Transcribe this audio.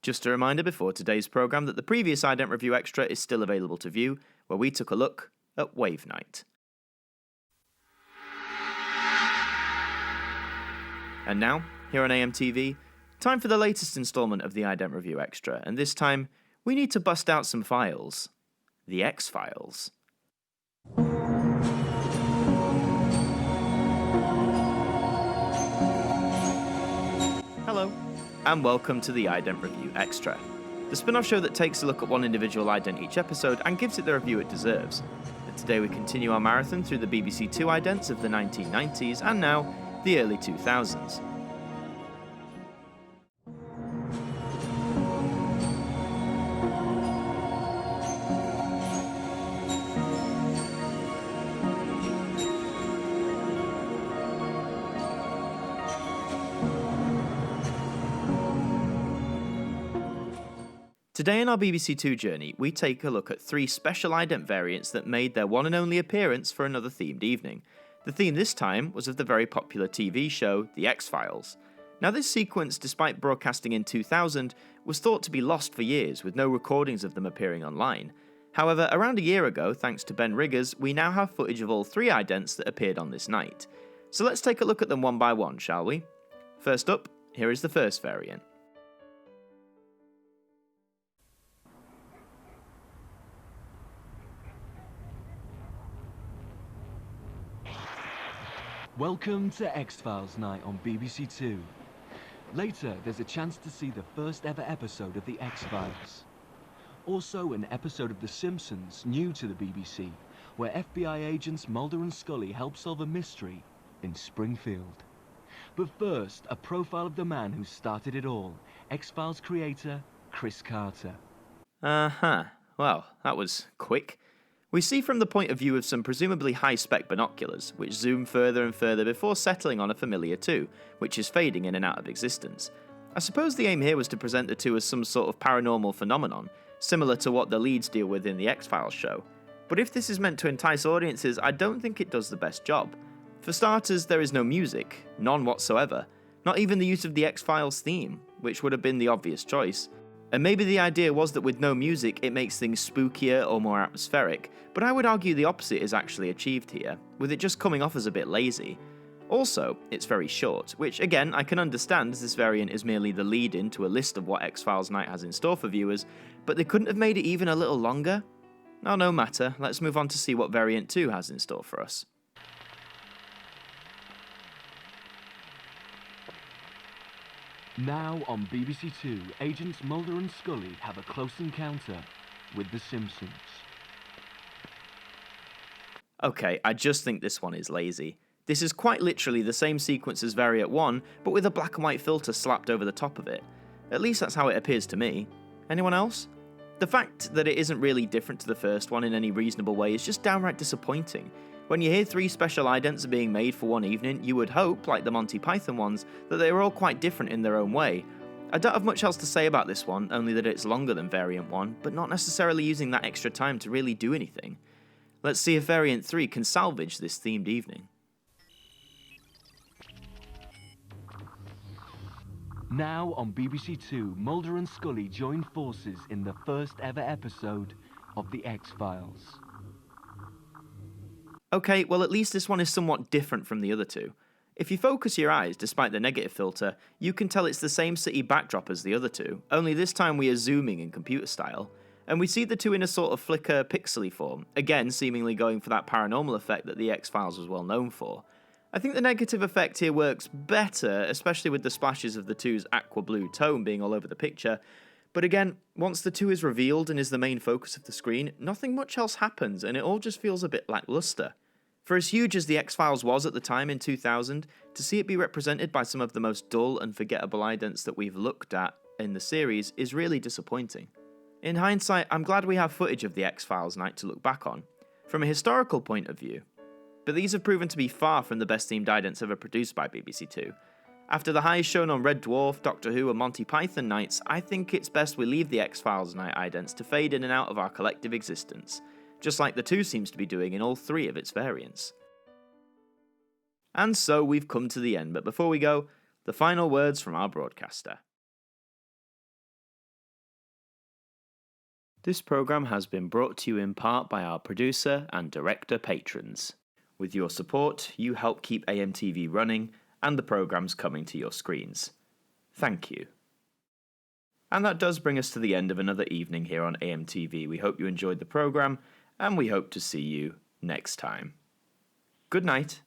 Just a reminder before today's programme that the previous Ident Review Extra is still available to view, where we took a look at Wave Night. And now, here on AMTV, time for the latest instalment of the Ident Review Extra, and this time, we need to bust out some files. The X-Files. Hello, and welcome to the Ident Review Extra, the spin-off show that takes a look at one individual ident each episode and gives it the review it deserves. And today we continue our marathon through the BBC2 idents of the 1990s and now the early 2000s. Today in our BBC2 journey, we take a look at 3 special ident variants that made their one and only appearance for another themed evening. The theme this time was of the very popular TV show, The X-Files. Now this sequence, despite broadcasting in 2000, was thought to be lost for years, with no recordings of them appearing online. However, around a year ago, thanks to Benriggers, we now have footage of all 3 idents that appeared on this night. So let's take a look at them one by one, shall we? First up, here is the first variant. Welcome to X-Files night on BBC2. Later, there's a chance to see the first ever episode of The X-Files. Also, an episode of The Simpsons, new to the BBC, where FBI agents Mulder and Scully help solve a mystery in Springfield. But first, a profile of the man who started it all, X-Files creator Chris Carter. Well, that was quick. We see from the point of view of some presumably high-spec binoculars, which zoom further and further before settling on a familiar 2, which is fading in and out of existence. I suppose the aim here was to present the 2 as some sort of paranormal phenomenon, similar to what the leads deal with in the X-Files show. But if this is meant to entice audiences, I don't think it does the best job. For starters, there is no music, none whatsoever, not even the use of the X-Files theme, which would have been the obvious choice. And maybe the idea was that with no music it makes things spookier or more atmospheric, but I would argue the opposite is actually achieved here, with it just coming off as a bit lazy. Also, it's very short, which again I can understand as this variant is merely the lead-in to a list of what X-Files Night has in store for viewers, but they couldn't have made it even a little longer? Oh, no matter, let's move on to see what variant 2 has in store for us. Now on BBC2, agents Mulder and Scully have a close encounter with the Simpsons. Okay, I just think this one is lazy. This is quite literally the same sequence as variant 1, but with a black and white filter slapped over the top of it. At least that's how it appears to me. Anyone else? The fact that it isn't really different to the first one in any reasonable way is just downright disappointing. When you hear 3 special idents are being made for one evening, you would hope, like the Monty Python ones, that they were all quite different in their own way. I don't have much else to say about this one, only that it's longer than variant 1, but not necessarily using that extra time to really do anything. Let's see if variant 3 can salvage this themed evening. Now on BBC2, Mulder and Scully join forces in the first ever episode of The X-Files. Okay, well at least this one is somewhat different from the other 2. If you focus your eyes, despite the negative filter, you can tell it's the same city backdrop as the other 2, only this time we are zooming in computer style. And we see the 2 in a sort of flicker pixely form, again seemingly going for that paranormal effect that the X-Files was well known for. I think the negative effect here works better, especially with the splashes of the 2's aqua blue tone being all over the picture, but again, once the 2 is revealed and is the main focus of the screen, nothing much else happens and it all just feels a bit lackluster. For as huge as the X-Files was at the time in 2000, to see it be represented by some of the most dull and forgettable idents that we've looked at in the series is really disappointing. In hindsight, I'm glad we have footage of the X-Files night to look back on, from a historical point of view, but these have proven to be far from the best themed idents ever produced by BBC2. After the highs shown on Red Dwarf, Doctor Who and Monty Python nights, I think it's best we leave the X-Files night idents to fade in and out of our collective existence, just like the 2 seems to be doing in all 3 of its variants. And so we've come to the end, but before we go, the final words from our broadcaster. This programme has been brought to you in part by our producer and director patrons. With your support, you help keep AMTV running and the programmes coming to your screens. Thank you. And that does bring us to the end of another evening here on AMTV. We hope you enjoyed the programme, and we hope to see you next time. Good night.